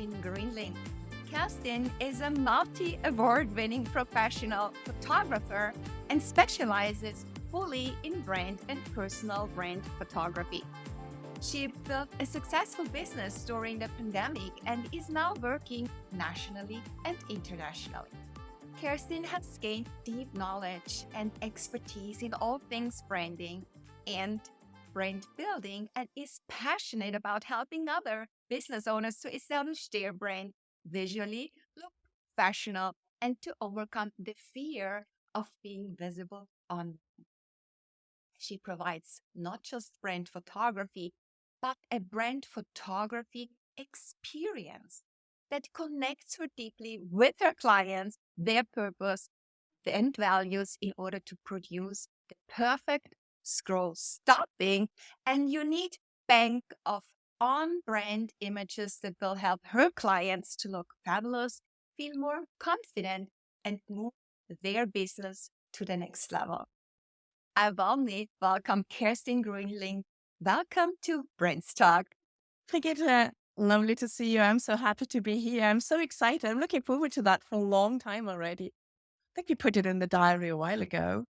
Kerstin Gruenling. Kerstin is a multi-award-winning professional photographer and specializes fully in brand and personal brand photography. She built a successful business during the pandemic and is now working nationally and internationally. Kerstin has gained deep knowledge and expertise in all things branding and brand building and is passionate about helping other business owners to establish their brand visually, look professional, and to overcome the fear of being visible on. She provides not just brand photography, but a brand photography experience that connects her deeply with her clients, their purpose, and values in order to produce the perfect scroll stopping and unique bank of on brand images that will help her clients to look fabulous, feel more confident, and move their business to the next level. I warmly welcome Kerstin Gruenling. Welcome to BrandsTalk. Brigitte, lovely to see you. I'm so happy to be here. I'm so excited. I'm looking forward to that for a long time already. I think you put it in the diary a while ago.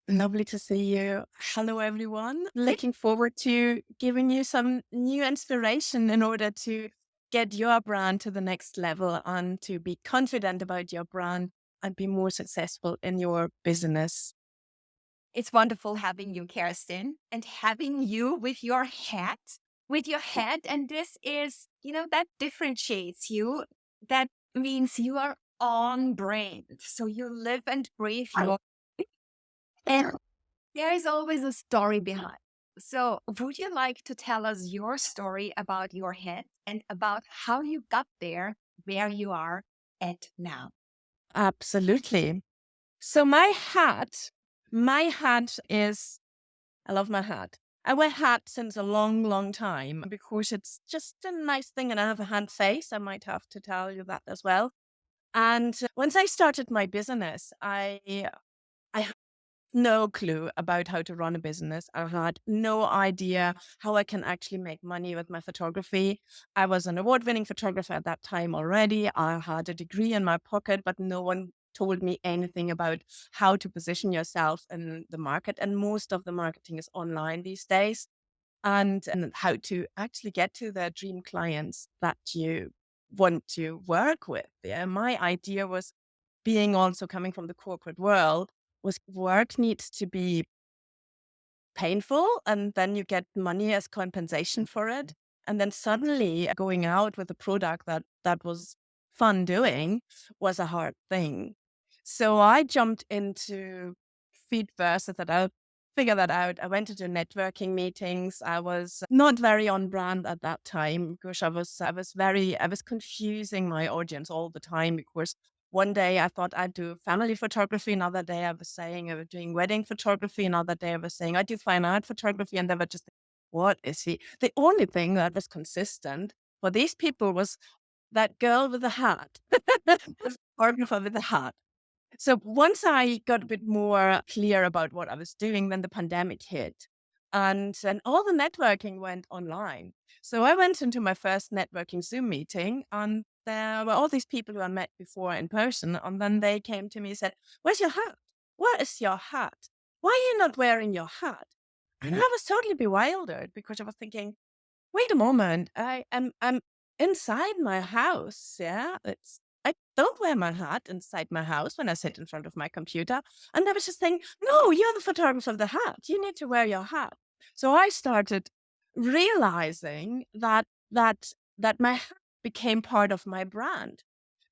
Lovely to see you. Hello, everyone. Looking forward to giving you some new inspiration in order to get your brand to the next level and to be confident about your brand and be more successful in your business. It's wonderful having you, Kerstin, and having you with your hat, And this is, that differentiates you. That means you are on brand. So you live and breathe your, and there is always a story behind. So would you like to tell us your story about your hat and about how you got there, where you are at now? Absolutely. So my hat is, I love my hat. I wear hats since a long, long time because it's just a nice thing and I have a hand face. I might have to tell you that as well. And once I started my business, I had no clue about how to run a business. I had no idea how I can actually make money with my photography. I was an award-winning photographer at that time already. I had a degree in my pocket, but no one told me anything about how to position yourself in the market. And most of the marketing is online these days. And how to actually get to the dream clients that you want to work with. Yeah, my idea was being also coming from the corporate world was work needs to be painful and then you get money as compensation for it. And then suddenly going out with a product that was fun doing was a hard thing. So I jumped into feet first that I figure that out. I went to do networking meetings. I was not very on brand at that time because I was confusing my audience all the time because one day I thought I'd do family photography. Another day I was saying I was doing wedding photography. Another day I was saying I do fine art photography. And they were just, what is he? The only thing that was consistent for these people was that girl with the hat, the photographer with the hat. So once I got a bit more clear about what I was doing, then the pandemic hit. And then all the networking went online. So I went into my first networking Zoom meeting and there were all these people who I met before in person. And then they came to me and said, "Where's your hat? Where is your hat? Why are you not wearing your hat?" And I was totally bewildered because I was thinking, wait a moment, I'm inside my house. Yeah. I don't wear my hat inside my house when I sit in front of my computer. And I was just saying, no, you're the photographer of the hat. You need to wear your hat. So I started realizing that my hat became part of my brand.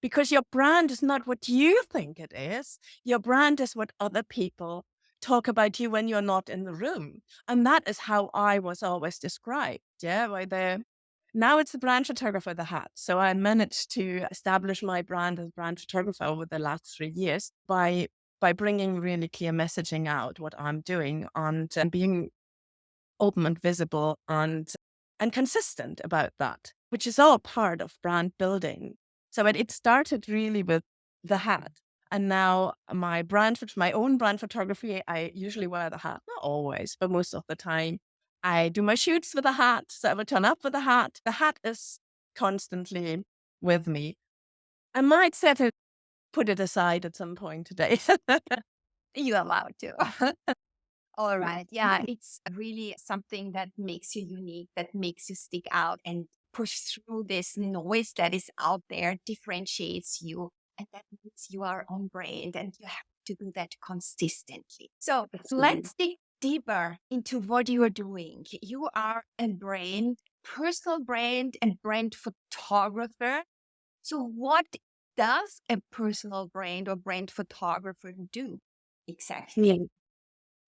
Because your brand is not what you think it is. Your brand is what other people talk about you when you're not in the room. And that is how I was always described. Yeah, now it's the brand photographer of the hat. So I managed to establish my brand as brand photographer over the last 3 years by bringing really clear messaging out what I'm doing and being open and visible and consistent about that, which is all part of brand building. So it started really with the hat. And now my own brand photography, I usually wear the hat, not always, but most of the time. I do my shoots with a hat. So I will turn up with a hat. The hat is constantly with me. I might put it aside at some point today. You're allowed to. All right. Yeah, it's really something that makes you unique, that makes you stick out and push through this noise that is out there, differentiates you, and that means you are on brand and you have to do that consistently. So let's dig deeper into what you are doing. You are a brand, personal brand, and brand photographer. So what does a personal brand or brand photographer do exactly? Yeah.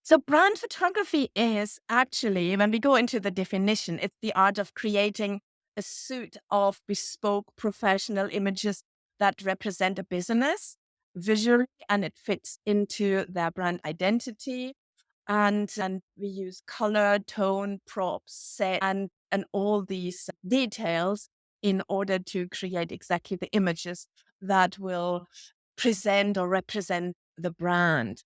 So brand photography is actually, when we go into the definition, it's the art of creating a suite of bespoke professional images that represent a business visually, and it fits into their brand identity. And we use color, tone, props, set, and all these details in order to create exactly the images that will present or represent the brand.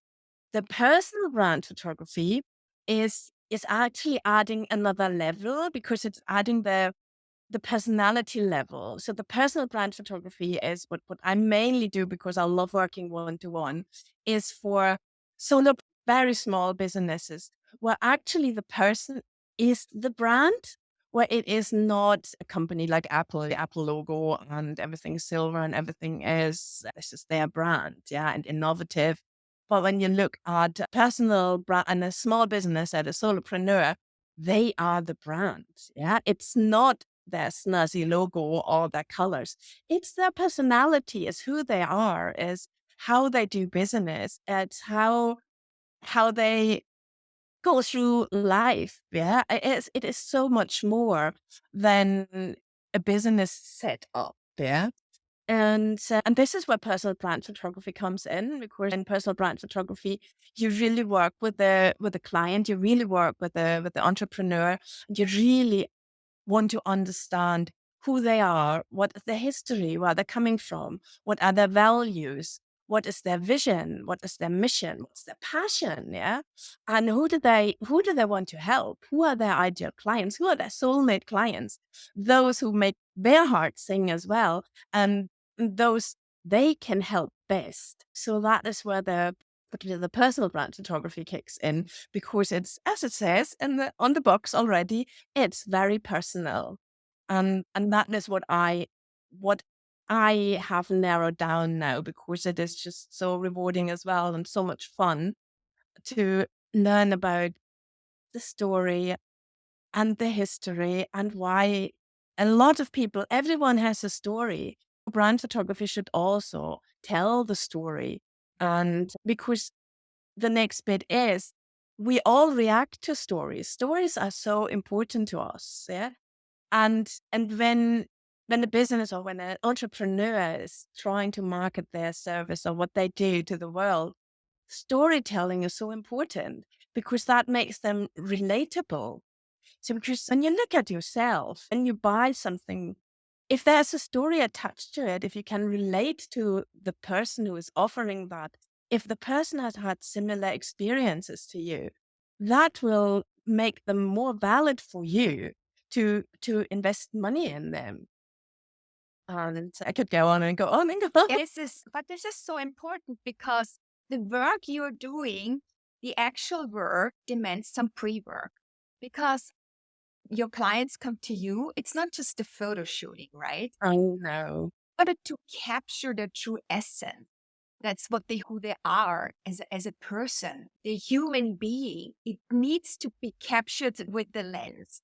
The personal brand photography is actually adding another level, because it's adding the personality level. So the personal brand photography is what I mainly do, because I love working one-to-one, is for solo, very small businesses where actually the person is the brand, where it is not a company like Apple, the Apple logo and everything silver and everything is, it's just their brand, yeah, and innovative. But when you look at a personal brand and a small business at a solopreneur, they are the brand. Yeah. It's not their snazzy logo or their colors. It's their personality, is who they are, is how they do business. It's how they go through life. Yeah. It is so much more than a business setup. Yeah. And this is where personal brand photography comes in, because in personal brand photography, you really work with the client, you really work with the entrepreneur, and you really want to understand who they are, what is their history, where they're coming from, what are their values, what is their vision, what is their mission, what's their passion, yeah, and who do they want to help? Who are their ideal clients? Who are their soulmate clients? Those who make their heart sing as well, and those they can help best. So that is where the personal brand photography kicks in, because it's, as it says on the box already, it's very personal. And that is what I have narrowed down now, because it is just so rewarding as well, and so much fun to learn about the story and the history, and why a lot of people, everyone has a story. Brand photography should also tell the story. And because the next bit is, we all react to stories. Stories are so important to us. Yeah. And when the business, or when an entrepreneur is trying to market their service or what they do to the world, storytelling is so important, because that makes them relatable. So because when you look at yourself and you buy something, if there's a story attached to it, if you can relate to the person who is offering that, if the person has had similar experiences to you, that will make them more valid for you to invest money in them. And I could go on and go on and go on. This is so important, because the work you're doing, the actual work, demands some pre-work, because your clients come to you. It's not just the photo shooting, right? I know. But to capture the true essence. That's who they are as a person, the human being. It needs to be captured with the lens.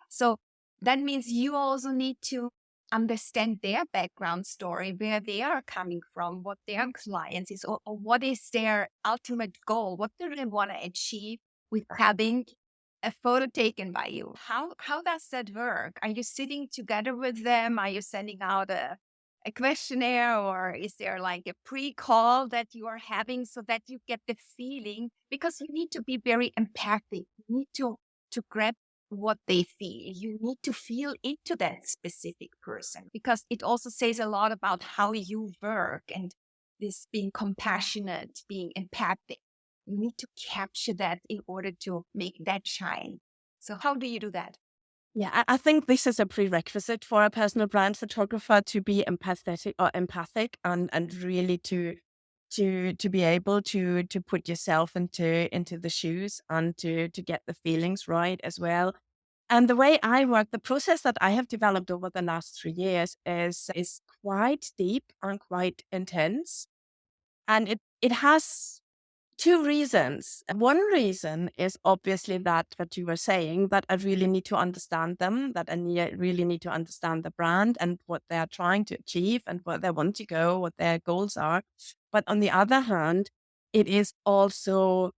So that means you also need to understand their background story, where they are coming from, what their clients is, or what is their ultimate goal. What do they want to achieve with having a photo taken by you? How does that work? Are you sitting together with them? Are you sending out a questionnaire, or is there like a pre-call that you are having, so that you get the feeling? Because you need to be very empathic. You need to grab what they feel. You need to feel into that specific person, because it also says a lot about how you work, and this being compassionate, being empathic. You need to capture that in order to make that shine. So how do you do that? Yeah, I think this is a prerequisite for a personal brand photographer to be empathic and really to be able to put yourself into the shoes and to get the feelings right as well. And the way I work, the process that I have developed over the last 3 years is quite deep and quite intense. And it has two reasons. One reason is obviously that what you were saying, that I really need to understand them, that really need to understand the brand and what they're trying to achieve and where they want to go, what their goals are. But on the other hand, it is also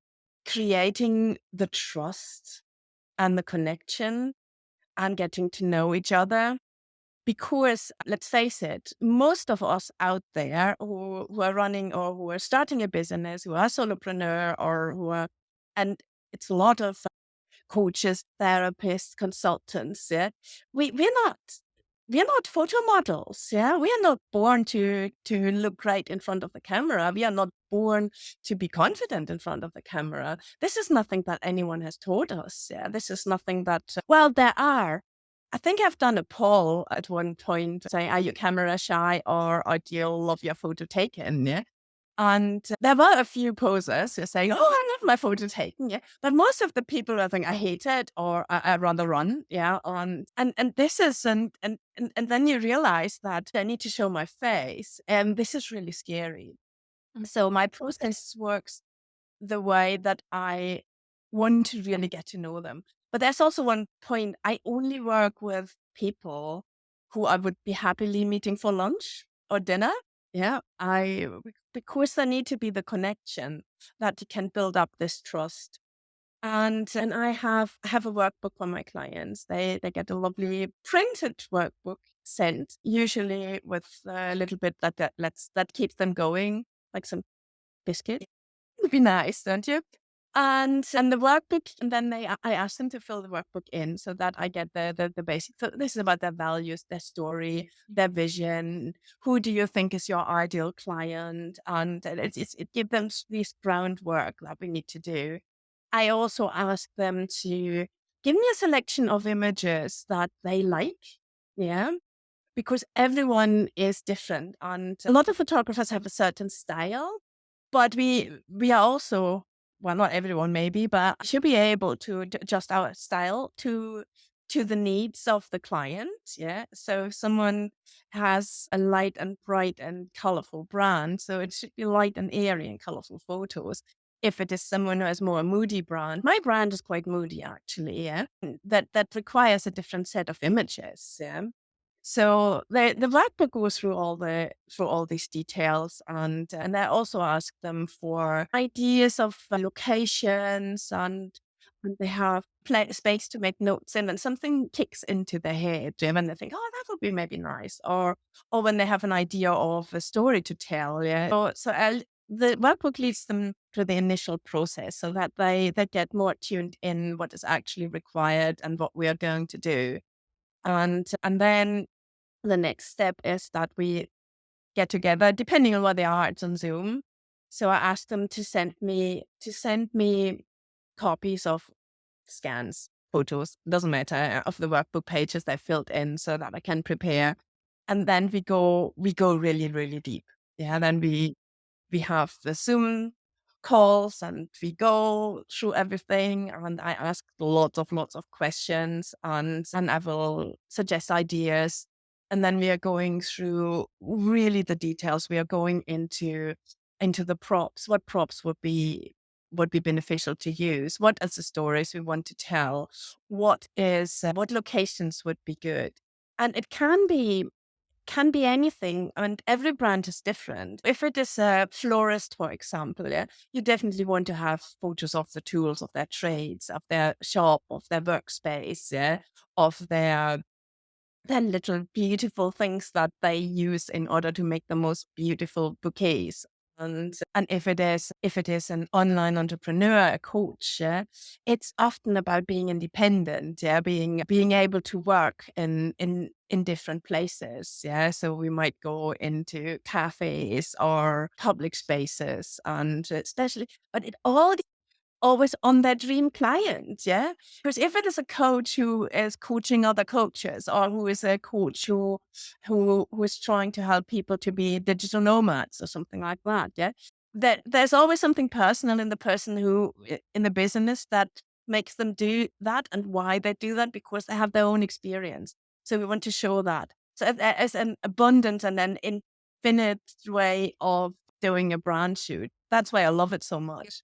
creating the trust and the connection and getting to know each other. Because let's face it, most of us out there who are running or who are starting a business, who are solopreneur or who are, and it's a lot of coaches, therapists, consultants. Yeah, we're not photo models. Yeah, we are not born to look great in front of the camera. We are not born to be confident in front of the camera. This is nothing that anyone has taught us. Yeah, this is nothing that. Well, there are. I think I've done a poll at one point saying, "Are you camera shy or do you love your photo taken?" Yeah. And there were a few posers who are saying, "Oh, I love my photo taken." Yeah. But most of the people are saying, "I hate it," or I rather run. Yeah. And this is, and then you realize that I need to show my face. And this is really scary. So my process works the way that I want to really get to know them. But there's also one point, I only work with people who I would be happily meeting for lunch or dinner. Yeah, because there need to be the connection that you can build up this trust. And I have a workbook for my clients. They get a lovely printed workbook sent, usually with a little bit that keeps them going, like some biscuit would be nice, don't you? And the workbook, and then I ask them to fill the workbook in so that I get the basics. So this is about their values, their story, their vision. Who do you think is your ideal client? And it gives them this groundwork that we need to do. I also ask them to give me a selection of images that they like. Yeah, because everyone is different, and a lot of photographers have a certain style, but we are also, well, not everyone maybe, but should be able to adjust our style to the needs of the client. Yeah. So if someone has a light and bright and colorful brand, so it should be light and airy and colorful photos. If it is someone who has more a moody brand, my brand is quite moody actually. Yeah. That requires a different set of images. Yeah. So the workbook goes through all these details, and I also ask them for ideas of locations, and they have space to make notes in, and something kicks into their head, yeah, when they think, oh, that would be maybe nice, or when they have an idea of a story to tell. Yeah, the workbook leads them through the initial process so that they get more tuned in what is actually required and what we are going to do. And then the next step is that we get together, depending on where they are, it's on Zoom. So I asked them to send me copies of scans, photos, doesn't matter, of the workbook pages they filled in so that I can prepare. And then we go really, really deep. Yeah. Then we have the Zoom calls and we go through everything, and I ask lots of questions, and I will suggest ideas. And then we are going through really the details. We are going into the props. What props would be beneficial to use? What are the stories we want to tell? What locations would be good? And it can be anything, and every brand is different. If it is a florist, for example, yeah, you definitely want to have photos of the tools of their trades, of their shop, of their workspace, yeah, of their little beautiful things that they use in order to make the most beautiful bouquets. And if it is an online entrepreneur, a coach, yeah, it's often about being independent, yeah, being able to work in different places. Yeah. So we might go into cafes or public spaces, and especially, but it always on their dream client. Yeah. Because if it is a coach who is coaching other coaches, or who is a coach who is trying to help people to be digital nomads or something like that. Yeah. That there's always something personal in the person who in the business that makes them do that, and why they do that, because they have their own experience. So we want to show that. So as an abundant and an infinite way of doing a brand shoot. That's why I love it so much.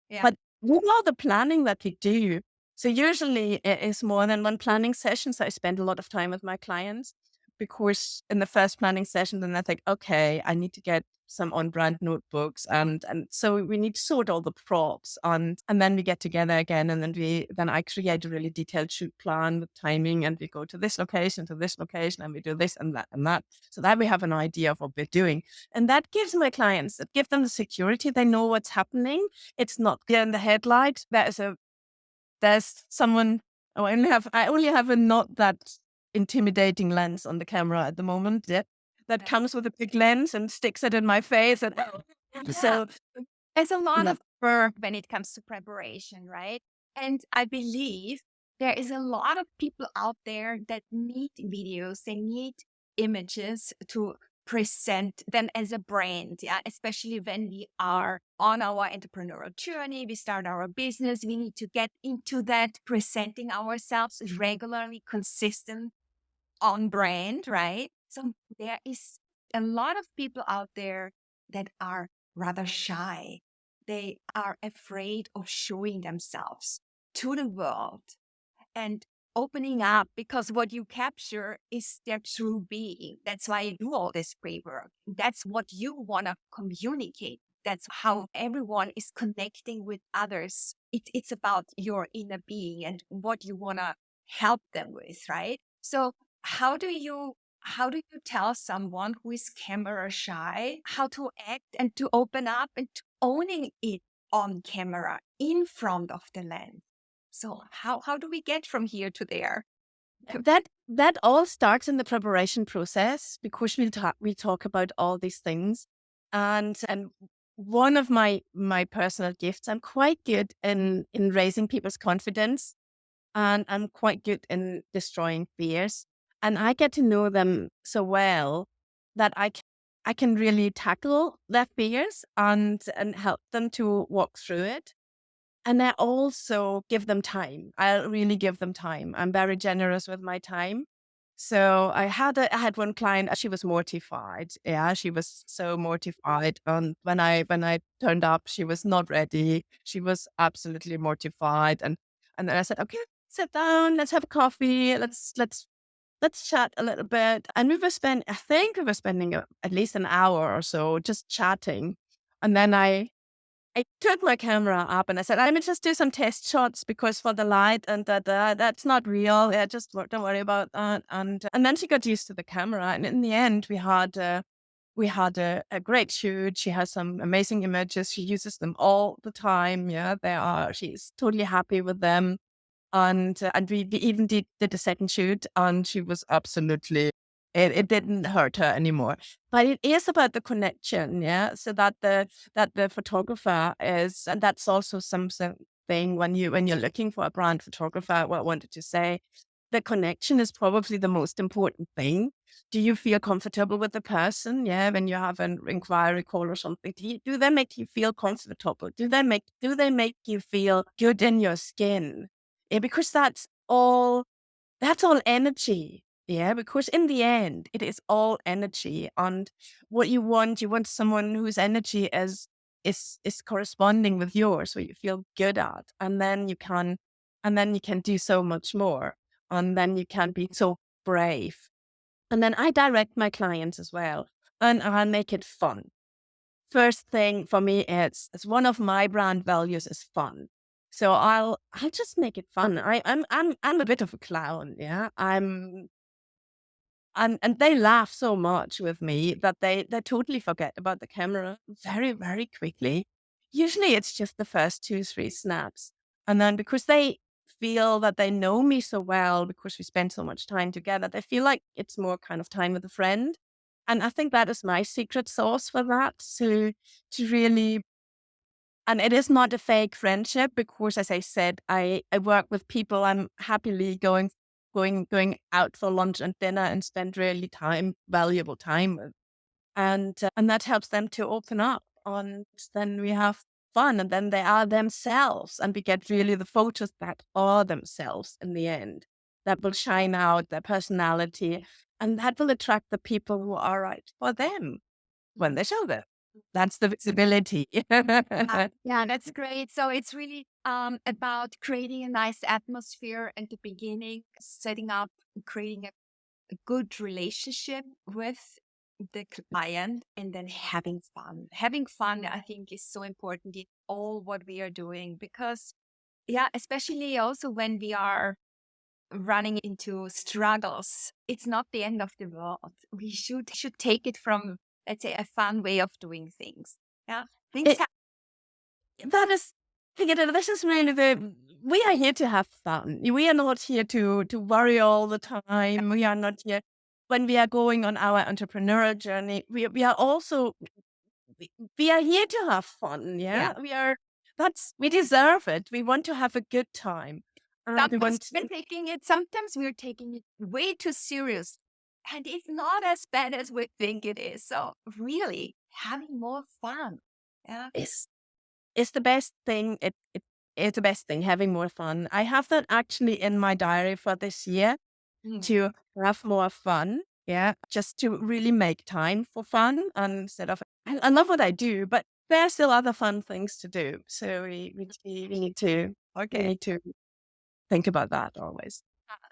Yeah. But with all the planning that we do, so usually it is more than one planning session. So I spend a lot of time with my clients, because in the first planning session, then I think, okay, I need to get some on-brand notebooks, and so we need to sort all the props, and then we get together again, and then I create a really detailed shoot plan with timing, and we go to this location, and we do this and that and that, so that we have an idea of what we're doing, and that gives my clients, it gives them the security. They know what's happening. It's not clear in the headlight. There's someone. Oh, I only have a not that intimidating lens on the camera at the moment. Yeah, that comes with a big lens and sticks it in my face, and Yeah. so There's a lot yeah. of work when it comes to preparation, right? And I believe there is a lot of people out there that need videos, they need images to present them as a brand. Yeah. Especially when we are on our entrepreneurial journey, we start our business, we need to get into that, presenting ourselves regularly, consistent, on brand, right? So there is a lot of people out there that are rather shy. They are afraid of showing themselves to the world and opening up, because what you capture is their true being. That's why you do all this pre work. That's what you want to communicate. That's how everyone is connecting with others. It's about your inner being and what you want to help them with, right? So how do you tell someone who is camera shy how to act and to open up and to owning it on camera in front of the lens? So how do we get from here to there? That all starts in the preparation process, because we talk about all these things, and one of my personal gifts, I'm quite good in raising people's confidence, and I'm quite good in destroying fears. And I get to know them so well that I can really tackle their fears and help them to walk through it. And I also give them time. I really give them time. I'm very generous with my time. So I had one client. She was mortified. Yeah, she was so mortified. And when I turned up, she was not ready. She was absolutely mortified. And then I said, okay, sit down. Let's have a coffee. Let's chat a little bit. And I think we were spending at least an hour or so just chatting. And then I took my camera up and I said, let me just do some test shots, because for the light and that's not real. Yeah, don't worry about that. And then she got used to the camera. And in the end, we had a great shoot. She has some amazing images. She uses them all the time. Yeah, she's totally happy with them. And we even did a second shoot, and she was absolutely, it didn't hurt her anymore. But it is about the connection, yeah. So that the photographer is, and that's also something when you're looking for a brand photographer. What I wanted to say, the connection is probably the most important thing. Do you feel comfortable with the person? Yeah, when you have an inquiry call or something, do they make you feel comfortable? Do they make you feel good in your skin? Yeah, because that's all energy. Yeah, because in the end, it is all energy. And what you want someone whose energy is corresponding with yours, what you feel good at. And then you can do so much more. And then you can be so brave. And then I direct my clients as well. And I make it fun. First thing for me, it's one of my brand values is fun. So I'll just make it fun. I'm a bit of a clown, yeah. And they laugh so much with me that they totally forget about the camera very, very quickly. Usually it's just the first 2, 3 snaps. And then because they feel that they know me so well, because we spend so much time together, they feel like it's more kind of time with a friend. And I think that is my secret sauce for that. To really And it is not a fake friendship because, as I said, I work with people I'm happily going out for lunch and dinner and spend really valuable time with. And that helps them to open up, and then we have fun, and then they are themselves, and we get really the photos that are themselves in the end, that will shine out their personality, and that will attract the people who are right for them when they show them. That's the visibility. Yeah, that's great. So it's really about creating a nice atmosphere at the beginning, setting up, creating a good relationship with the client, and then having fun. Having fun, I think, is so important in all what we are doing because, yeah, especially also when we are running into struggles, it's not the end of the world. We should take it from, let's say, a fun way of doing things. Yeah, things It, that is, this is really we are here to have fun. We are not here to worry all the time. We are not here when we are going on our entrepreneurial journey. We are also, we are here to have fun. yeah. Yeah. We deserve it. We want to have a good time. We Sometimes want, sometimes we're taking it way too serious. And it's not as bad as we think it is. So really having more fun. Yeah. it's, it's the best thing. It's the best thing, having more fun. I have that actually in my diary for this year, Mm. to have more fun. Yeah. Just to really make time for fun, and instead of, I love what I do, but there are still other fun things to do. So we Okay. need to think about that always.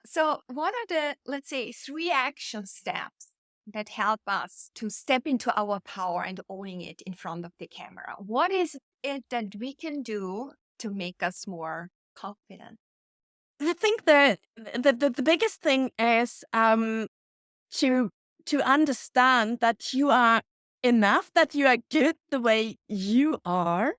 So what are the, let's say, 3 action steps that help us to step into our power and owning it in front of the camera? What is it that we can do to make us more confident? I think that the biggest thing is to understand that you are enough, that you are good the way you are,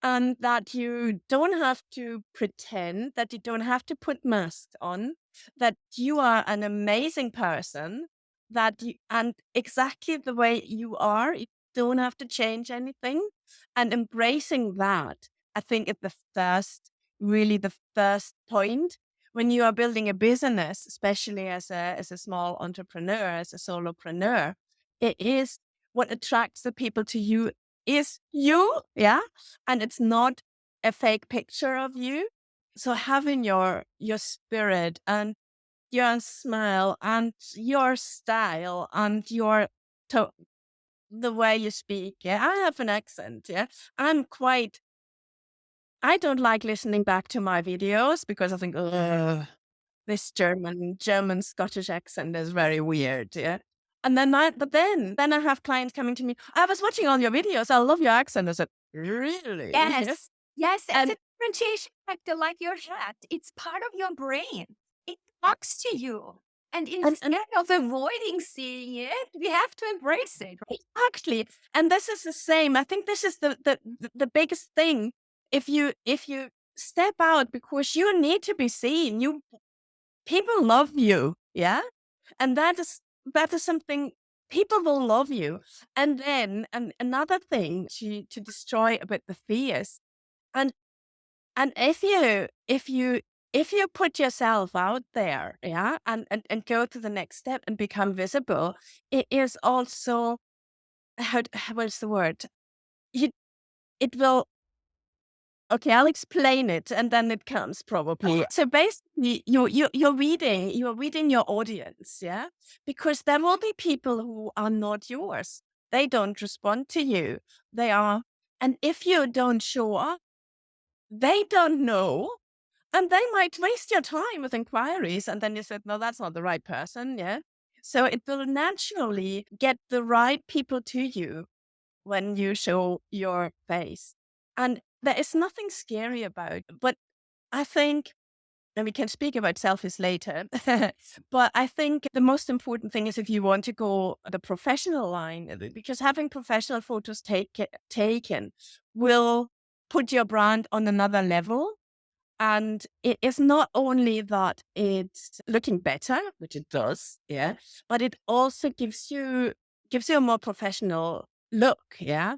and that you don't have to pretend, that you don't have to put masks on, that you are an amazing person, and exactly the way you are, you don't have to change anything. And embracing that, I think, is really the first point when you are building a business, especially as a small entrepreneur, as a solopreneur. It is what attracts the people to you is you, yeah, and it's not a fake picture of you. So having your spirit and your smile and your style and to- the way you speak. Yeah, I have an accent. Yeah, I'm quite. I don't like listening back to my videos because I think, ugh, this German Scottish accent is very weird. Yeah. And then I have clients coming to me. I was watching all your videos. I love your accent. I said, really? Yes. Yes, that's And a differentiation factor like your hat. It's part of your brain. It talks to you. And and instead of avoiding seeing it, we have to embrace it. Right? exactly. And this is the same. I think this is the biggest thing. If you step out because you need to be seen, people love you. Yeah. And that is something, people will love you. And then another thing to destroy a bit the fears. And and if you put yourself out there, yeah, and go to the next step and become visible, it is also, what's the word? You it will Okay, I'll explain it, and then it comes probably. So basically, you're reading your audience, yeah, because there will be people who are not yours. They don't respond to you. They are, and if you don't show up, they don't know, and they might waste your time with inquiries. And then you said, no, that's not the right person, yeah. So it will naturally get the right people to you when you show your face. And there is nothing scary about it. But I think, and we can speak about selfies later, but I think the most important thing is if you want to go the professional line, because having professional photos taken will put your brand on another level. And it is not only that it's looking better, which it does, yeah, but it also gives you a more professional look, yeah.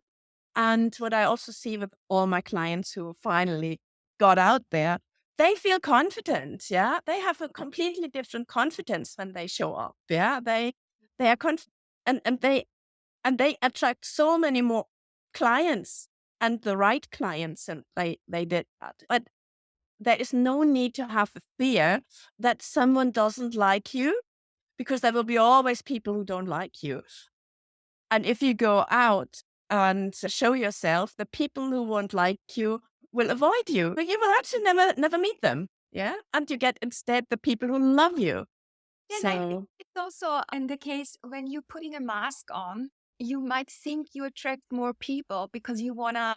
And what I also see with all my clients who finally got out there, they feel confident. Yeah. They have a completely different confidence when they show up. Yeah. They are and they attract so many more clients and the right clients. And they did that. But there is no need to have a fear that someone doesn't like you, because there will be always people who don't like you. And if you go out and show yourself, the people who won't like you will avoid you. But you will actually never meet them. Yeah. And you get instead the people who love you. Yeah, and I think So it's also in the case when you're putting a mask on, you might think you attract more people because you want to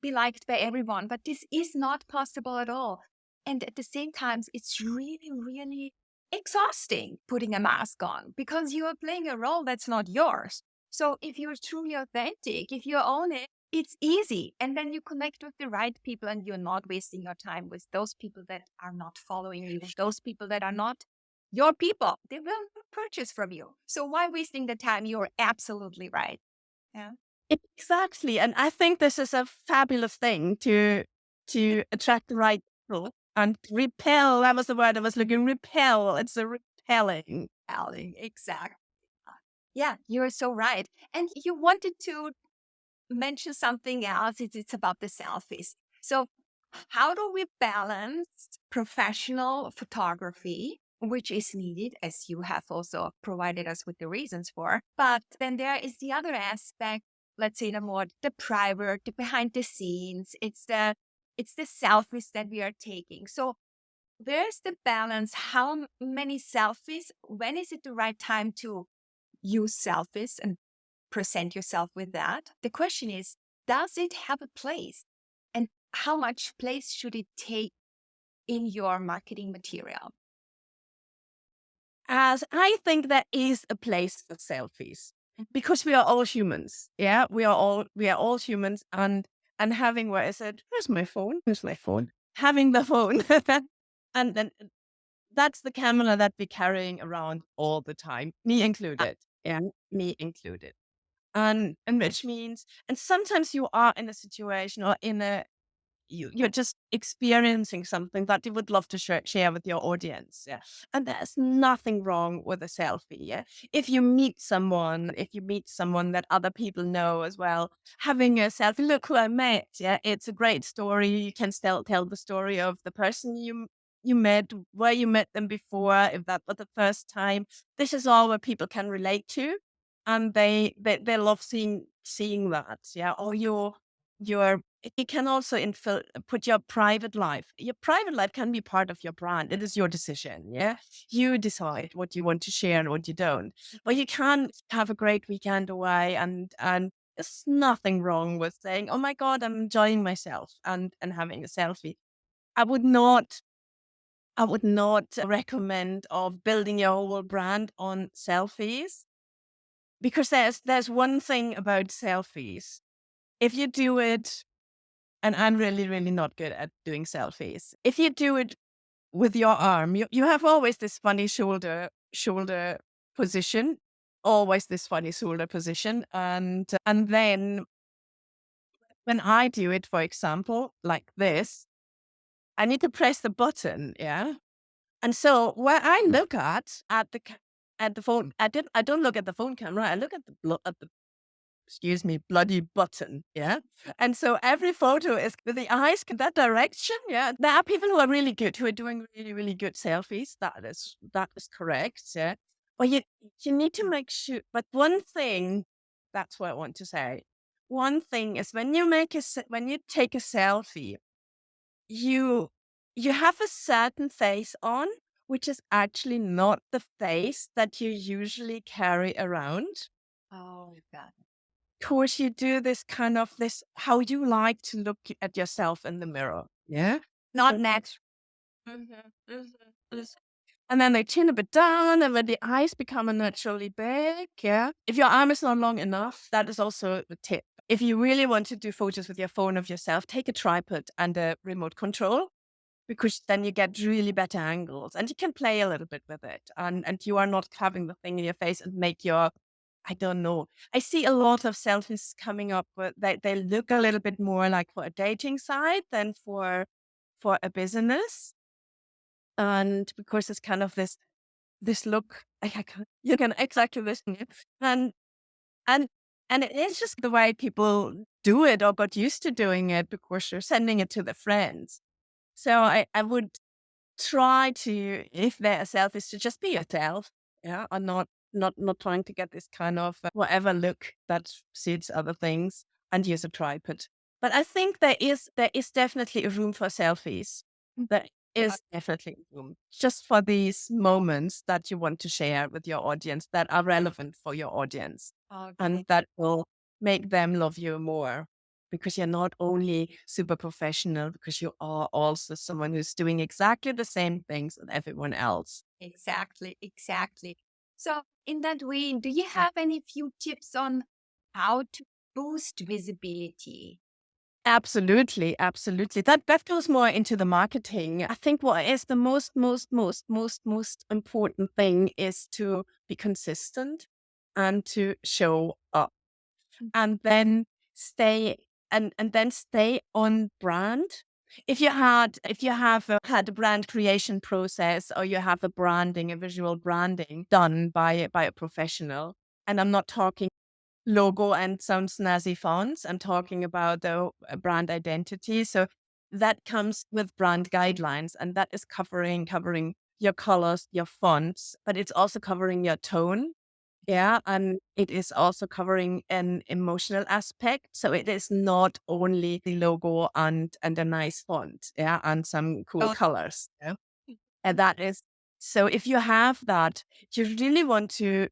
be liked by everyone, but this is not possible at all. And at the same time, it's really, really exhausting putting a mask on because you are playing a role that's not yours. So if you're truly authentic, if you own it, it's easy. And then you connect with the right people and you're not wasting your time with those people that are not following you, those people that are not your people. They will not purchase from you. So why wasting the time? You're absolutely right. Yeah. exactly. And I think this is a fabulous thing to attract the right people and repel. That was the word I was looking. Repel. It's a repelling. Alan, exactly. Yeah, you're so right. And you wanted to mention something else. It's about the selfies. So how do we balance professional photography, which is needed, as you have also provided us with the reasons for? But then there is the other aspect, let's say the private, the behind the scenes. It's the selfies that we are taking. So where's the balance? How many selfies? When is it the right time to use selfies and present yourself with that? The question is, does it have a place? And how much place should it take in your marketing material? As I think there is a place for selfies, because we are all humans. Yeah, we are all humans, and having, where is it? Where's my phone? Where's my phone? Having the phone, and then that's the camera that we're carrying around all the time, me included. Yeah, me included. And which means, and sometimes you are in a situation or you're just experiencing something that you would love to share with your audience. Yeah. And there's nothing wrong with a selfie. Yeah. If you meet someone that other people know as well, having a selfie, look who I met. Yeah. It's a great story. You can still tell the story of the person you met, where you met them before, if that was the first time. This is all what people can relate to. And they love seeing that. Yeah. Or your you can also put your private life. Your private life can be part of your brand. It is your decision. Yeah. You decide what you want to share and what you don't. But you can have a great weekend away, and there's nothing wrong with saying, oh my God, I'm enjoying myself, and having a selfie. I would not I would not recommend of building your whole brand on selfies, because there's one thing about selfies. If you do it, and I'm really, really not good at doing selfies. If you do it with your arm, you have always this funny shoulder position, always this funny shoulder position. And then when I do it, for example, like this, I need to press the button. Yeah. And so where I look at the phone, I don't look at the phone camera. I look at the excuse me, bloody button. Yeah. And so every photo is with the eyes in that direction. Yeah. There are people who are really good, who are doing really, really good selfies. That is correct. Yeah. But you need to make sure. But one thing, that's what I want to say. One thing is, when you take a selfie, you you have a certain face on, which is actually not the face that you usually carry around. Oh, God. Course, you do this how you like to look at yourself in the mirror. Yeah. Not So- natural. Mhm. And then they chin a bit down, and when the eyes become unnaturally big. Yeah. If your arm is not long enough, that is also a tip. If you really want to do photos with your phone of yourself, take a tripod and a remote control, because then you get really better angles and you can play a little bit with it. And you are not having the thing in your face and make your I don't know. I see a lot of selfies coming up, but they look a little bit more like for a dating site than for a business. And because it's kind of this look, you can exactly listen, yeah. And and it is just the way people do it or got used to doing it because you're sending it to their friends. So I would try to, if they're selfish, to just be yourself, yeah, and not trying to get this kind of whatever look that suits other things and use a tripod. But I think there is definitely a room for selfies. There Yeah. is definitely a room just for these moments that you want to share with your audience that are relevant for your audience Okay. and that will make them love you more because you're not only super professional, because you are also someone who's doing exactly the same things as everyone else. Exactly, exactly. So, in that way, do you have any few tips on how to boost visibility? Absolutely, absolutely. That goes more into the marketing. I think what is the most important thing is to be consistent and to show up. And then stay and then stay on brand. If you have had a brand creation process or you have a visual branding done by a professional, and I'm not talking logo and some snazzy fonts, I'm talking about the brand identity. So that comes with brand guidelines, and that is covering your colors, your fonts, but it's also covering your tone, yeah, and it is also covering an emotional aspect. So it is not only the logo and a nice font, yeah, and some cool Oh, colors. Yeah. And that is so if you have that, you really want to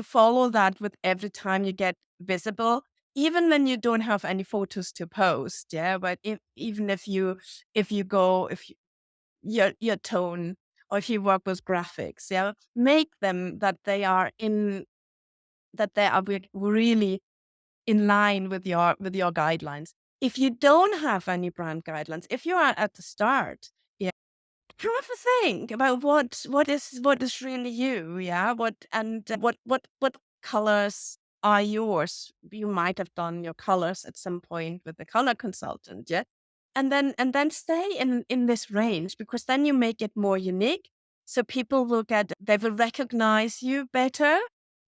follow that with every time you get visible, even when you don't have any photos to post. Yeah. But even if your tone or if you work with graphics, yeah, make them that they are really in line with your guidelines. If you don't have any brand guidelines, if you are at the start, yeah, have a think about what is really you, yeah, what colors are yours. You might have done your colors at some point with the color consultant, yeah, and then stay in this range because then you make it more unique. So people they will recognize you better.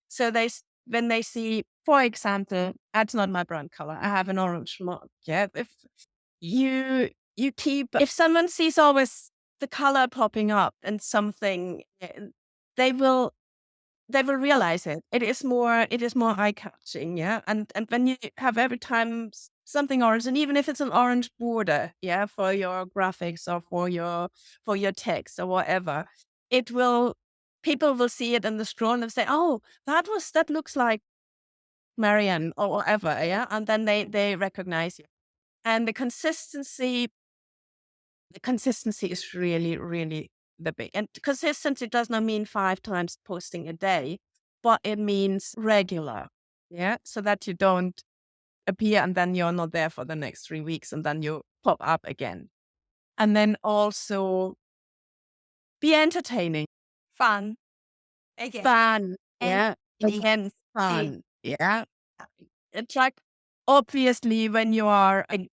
So when they see, for example, that's not my brand color. I have an orange mark. Yeah. If someone sees always the color popping up and something, they will they will realize it. It is more eye catching. Yeah. And when you have every time something orange, and even if it's an orange border, yeah, for your graphics or for your text or whatever, it will people will see it in the scroll and say, oh, that looks like Marianne or whatever, yeah, and then they recognize you. And the consistency is really, really the big. And consistency does not mean 5 times posting a day, but it means regular, yeah, so that you don't appear and then you're not there for the next 3 weeks and then you pop up again. And then also be entertaining, fun again. fun, And yeah, meaning again, it- fun, yeah. It's like obviously when you are a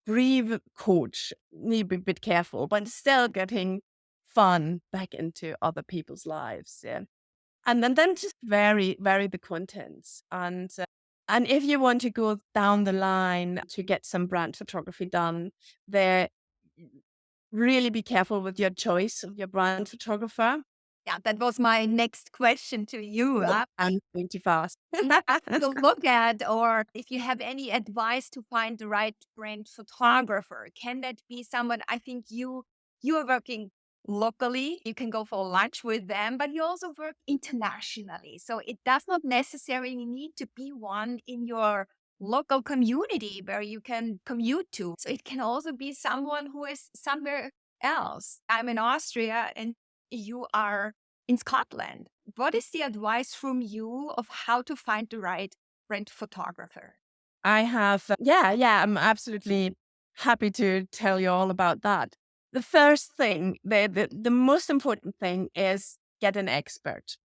grief coach, need to be a bit careful, but still getting fun back into other people's lives. Yeah. And then just vary the contents. And if you want to go down the line to get some brand photography done, there really be careful with your choice of your brand photographer. yeah, that was my next question to you. And going too fast. To look at, or if you have any advice to find the right brand photographer, can that be someone? I think you are working locally, you can go for lunch with them, but you also work internationally, so it does not necessarily need to be one in your local community where you can commute to. So it can also be someone who is somewhere else. I'm in Austria and you are in Scotland. What is the advice from you of how to find the right brand photographer? I have, yeah, I'm absolutely happy to tell you all about that. The first thing, the most important thing is get an expert.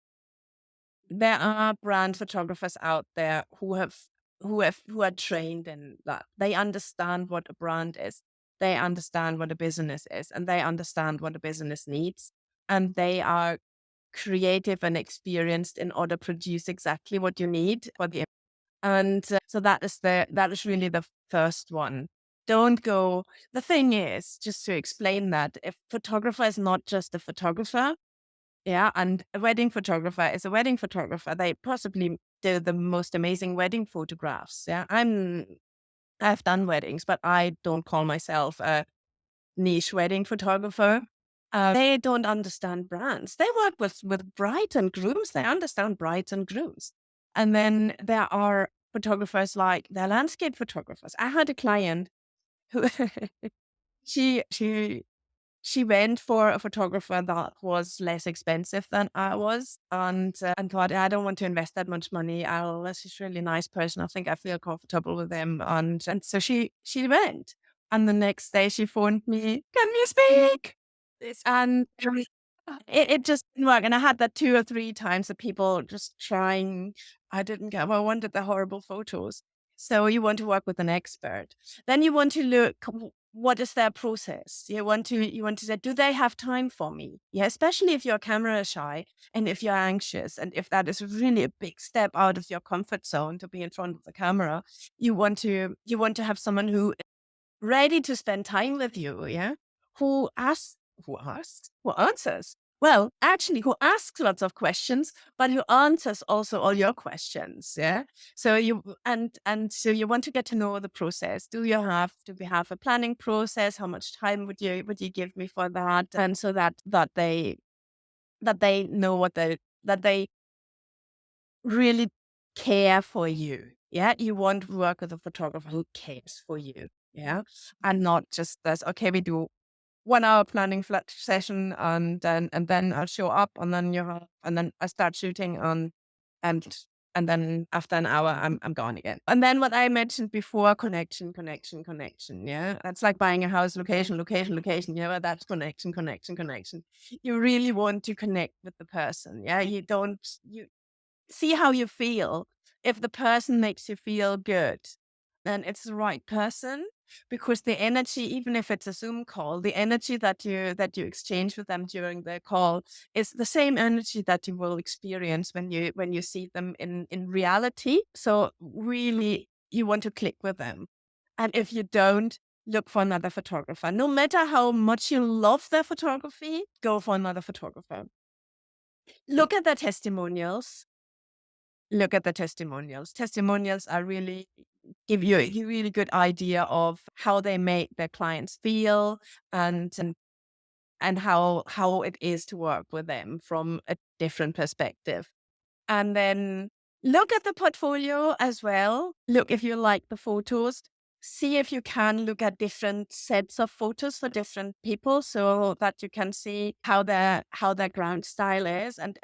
there are brand photographers out there who are trained in that. They understand what a brand is. They understand what a business is, and they understand what a business needs. And they are creative and experienced in order to produce exactly what you need for the. And so that is really the first one. Don't go. The thing is, just to explain that, if photographer is not just a photographer, yeah, and a wedding photographer is a wedding photographer. They possibly do the most amazing wedding photographs. Yeah, I've done weddings, but I don't call myself a niche wedding photographer. They don't understand brands. They work with brides and grooms. They understand brides and grooms. And then there are photographers like they're landscape photographers. I had a client who she she went for a photographer that was less expensive than I was, and thought, I don't want to invest that much money. This is a really nice person. I think I feel comfortable with them, and so she went. And the next day she phoned me, can you speak? And it just didn't work. And I had that 2 or 3 times of people just trying. I didn't get, well, I wanted the horrible photos. So you want to work with an expert. Then you want to look, what is their process? You want to say, do they have time for me? Yeah, especially if you're camera shy and if you're anxious and if that is really a big step out of your comfort zone to be in front of the camera, you want to have someone who ready to spend time with you, yeah? Who asks, who answers. Well, actually, who asks lots of questions, but who answers also all your questions, yeah? So so you want to get to know the process. Do we have a planning process? How much time would you give me for that? And so that they know that they really care for you. Yeah. You want to work with a photographer who cares for you. Yeah. And not just this, okay, we do 1 hour planning flat session and then I'll show up and then I start shooting and and then after an hour I'm gone again. And then what I mentioned before, connection, connection, connection. Yeah. That's like buying a house, location, location, location. Yeah, but that's connection, connection, connection. You really want to connect with the person. Yeah. You see how you feel. If the person makes you feel good, then it's the right person, because the energy, even if it's a Zoom call, the energy that you exchange with them during the call is the same energy that you will experience when you see them in reality. So really, you want to click with them. And if you don't, look for another photographer. No matter how much you love their photography, go for another photographer. Look at their testimonials. Testimonials are really give you a really good idea of how they make their clients feel and how it is to work with them from a different perspective. And then look at the portfolio as well. Look if you like the photos. See if you can look at different sets of photos for different people, so that you can see how their ground style is, and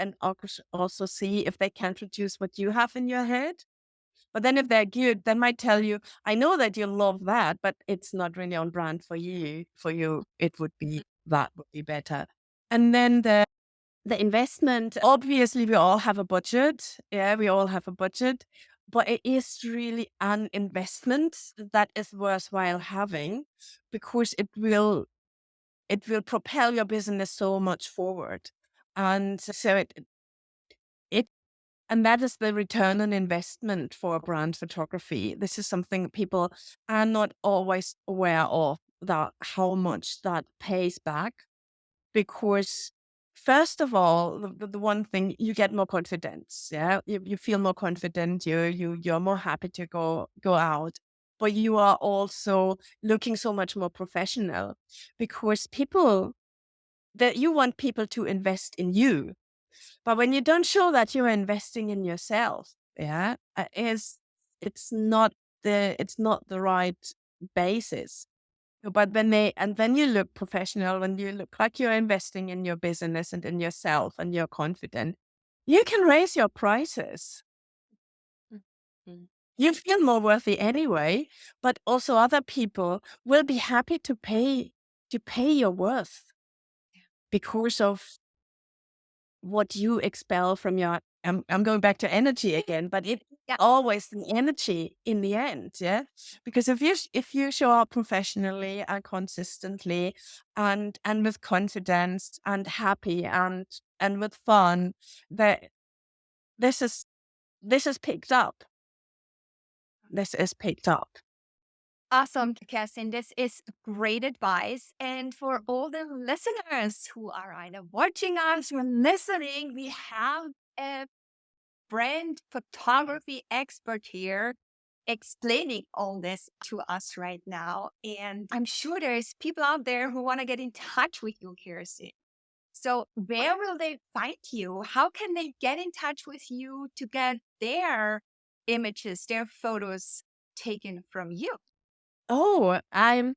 also see if they can produce what you have in your head. But then if they're good, they might tell you, I know that you love that, but it's not really on brand for you. For you, it would be that would be better. And then the investment, obviously, we all have a budget. Yeah, we all have a budget, but it is really an investment that is worthwhile having, because it will propel your business so much forward. And so it and that is the return on investment for brand photography. This is something people are not always aware of, that how much that pays back, because first of all, the one thing, you get more confidence. Yeah, you feel more confident. You're more happy to go out, but you are also looking so much more professional, because you want people to invest in you. But when you don't show that you're investing in yourself, yeah, it's not the right basis. But when you look professional, when you look like you're investing in your business and in yourself and you're confident, you can raise your prices. Mhm. You feel more worthy anyway, but also other people will be happy to pay your worth because of what you expel from your I'm going back to energy again, but it Yeah. always the energy in the end, yeah. Because if you show up professionally and consistently and with confidence and happy and with fun, that this is this is picked up. This is picked up. Awesome, Kerstin. This is great advice. And for all the listeners who are either watching us or listening, we have a brand photography expert here explaining all this to us right now. And I'm sure there's people out there who want to get in touch with you, Kerstin. So where will they find you? How can they get in touch with you to get their images, their photos taken from you? Oh, I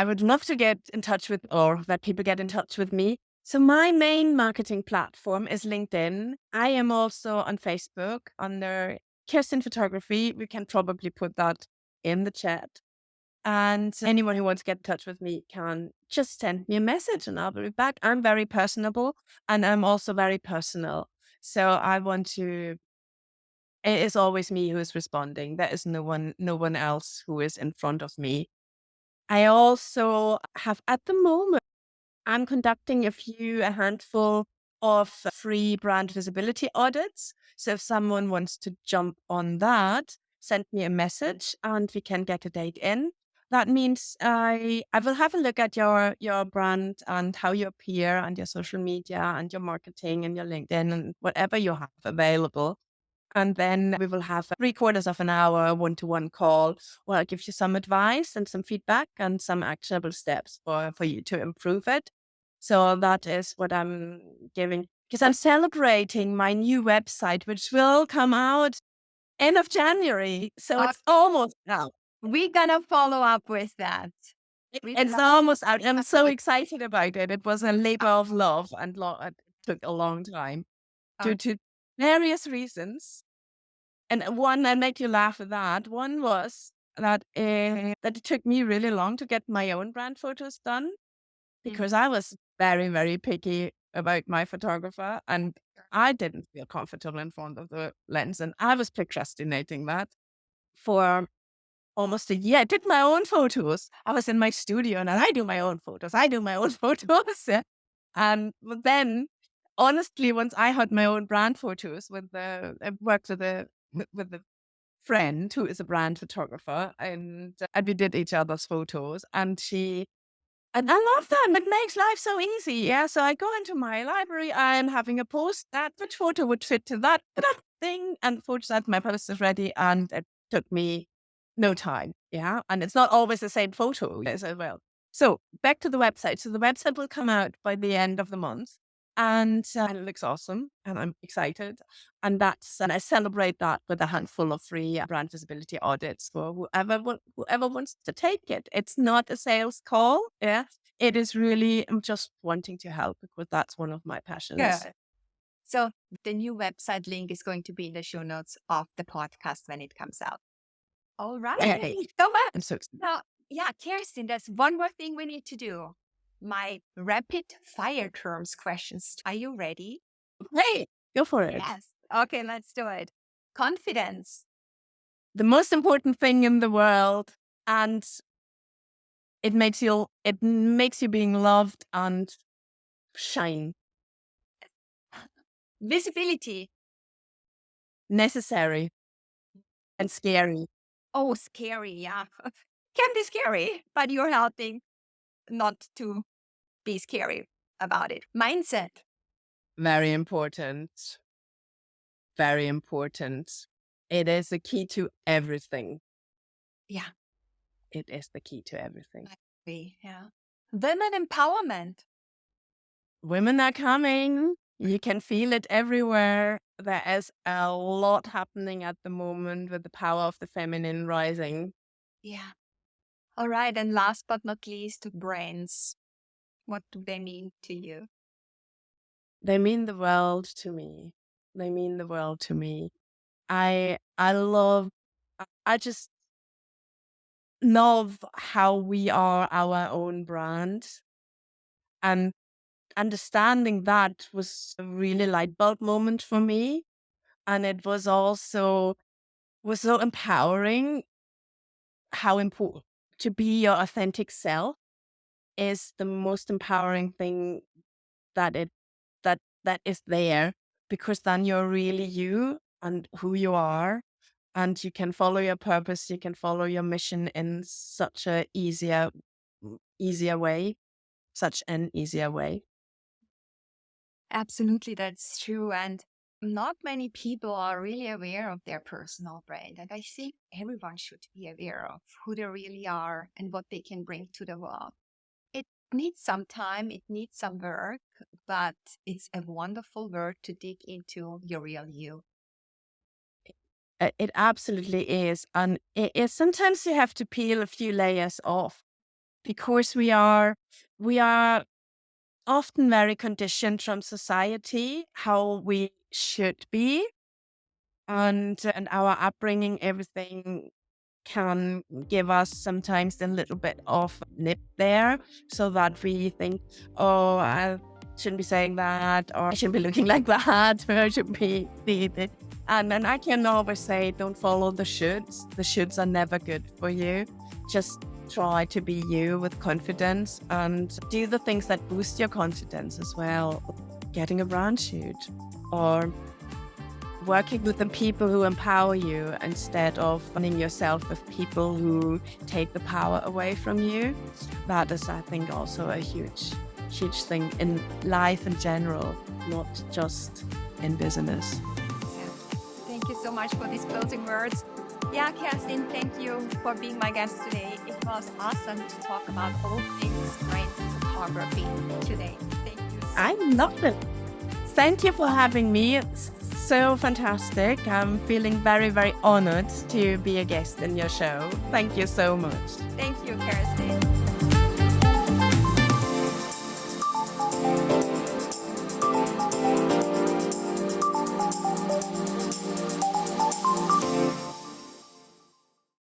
would love to get in touch with, or that people get in touch with me. So my main marketing platform is LinkedIn. I am also on Facebook under Kerstin Photography. We can probably put that in the chat. And anyone who wants to get in touch with me can just send me a message and I'll be back. I'm very personable and I'm also very personal. So I want to, it is always me who is responding. There is no one else who is in front of me. I also have at the moment, I'm conducting a handful of free brand visibility audits. So if someone wants to jump on that, send me a message and we can get a date in. That means I will have a look at your brand and how you appear and your social media and your marketing and your LinkedIn and whatever you have available. And then we will have 3/4 of an hour one-to-one call where I'll give you some advice and some feedback and some actionable steps for you to improve it. So that is what I'm giving because I'm celebrating my new website, which will come out end of January. So Uh, it's almost out. we're going to follow up with that. We're It's gonna almost out. I'm up so with- excited about it. It was a labor of love and it took a long time uh, due to various reasons. And one, I make you laugh with that. One was that it took me really long to get my own brand photos done because I was very, very picky about my photographer and I didn't feel comfortable in front of the lens. And I was procrastinating that for almost a year. I did my own photos. I was in my studio and I do my own photos. I do my own photos. Yeah. But then, honestly, once I had my own brand photos I worked with the friend who is a brand photographer and we did each other's photos and I love that. It makes life so easy. Yeah. So I go into my library, I'm having a post that which photo would fit to that thing and the photos that my post is ready and it took me no time. Yeah. And it's not always the same photo as well. So back to the website. So the website will come out by the end of the month and it looks awesome and I'm excited. And I celebrate that with a handful of free brand visibility audits for whoever wants to take it. It's not a sales call. Yeah. It is really, I'm just wanting to help because that's one of my passions. Good. So the new website link is going to be in the show notes of the podcast when it comes out. All right. Hey, So much. I'm so excited. Now, yeah, Kerstin, there's one more thing we need to do. My rapid fire terms questions. Are you ready? Hey, go for it. Yes. Okay, let's do it. Confidence. The most important thing in the world. And it makes you being loved and shine. Visibility. Necessary and scary. Oh, scary. Yeah. Can be scary, but you're helping not to be scary about it. Mindset. Very important. Very important. It is the key to everything. Yeah. It is the key to everything. I agree. Yeah. Women empowerment. Women are coming. You can feel it everywhere. There is a lot happening at the moment with the power of the feminine rising. Yeah. All right. And last but not least, brands. What do they mean to you? They mean the world to me. They mean the world to me. I just love how we are our own brand and understanding that was a really light bulb moment for me. And it was also was so empowering how important to be your authentic self is the most empowering thing that it that is there, because then you're really you and who you are, and you can follow your purpose, you can follow your mission in such a easier way, such an easier way. Absolutely, that's true. And not many people are really aware of their personal brand. And I think everyone should be aware of who they really are and what they can bring to the world. It needs some time, it needs some work, but it's a wonderful work to dig into your real you. It absolutely is, and it is sometimes you have to peel a few layers off, because we are often very conditioned from society how we should be, and our upbringing, everything can give us sometimes a little bit of nip there, so that we think, oh, I shouldn't be saying that, or I shouldn't be looking like that, or I should be the. And then I can always say, don't follow the shoulds. The shoulds are never good for you. Just try to be you with confidence and do the things that boost your confidence as well. Getting a brand shoot, or working with the people who empower you instead of finding yourself with people who take the power away from you. That is, I think, also a huge thing in life in general, not just in business. Yeah. Thank you so much for these closing words. Yeah, Kerstin, thank you for being my guest today. It was awesome to talk about all things brand photography today. Thank you. I love it. Thank you for having me. It's so fantastic. I'm feeling very, very honored to be a guest in your show. Thank you so much. Thank you, Kerstin.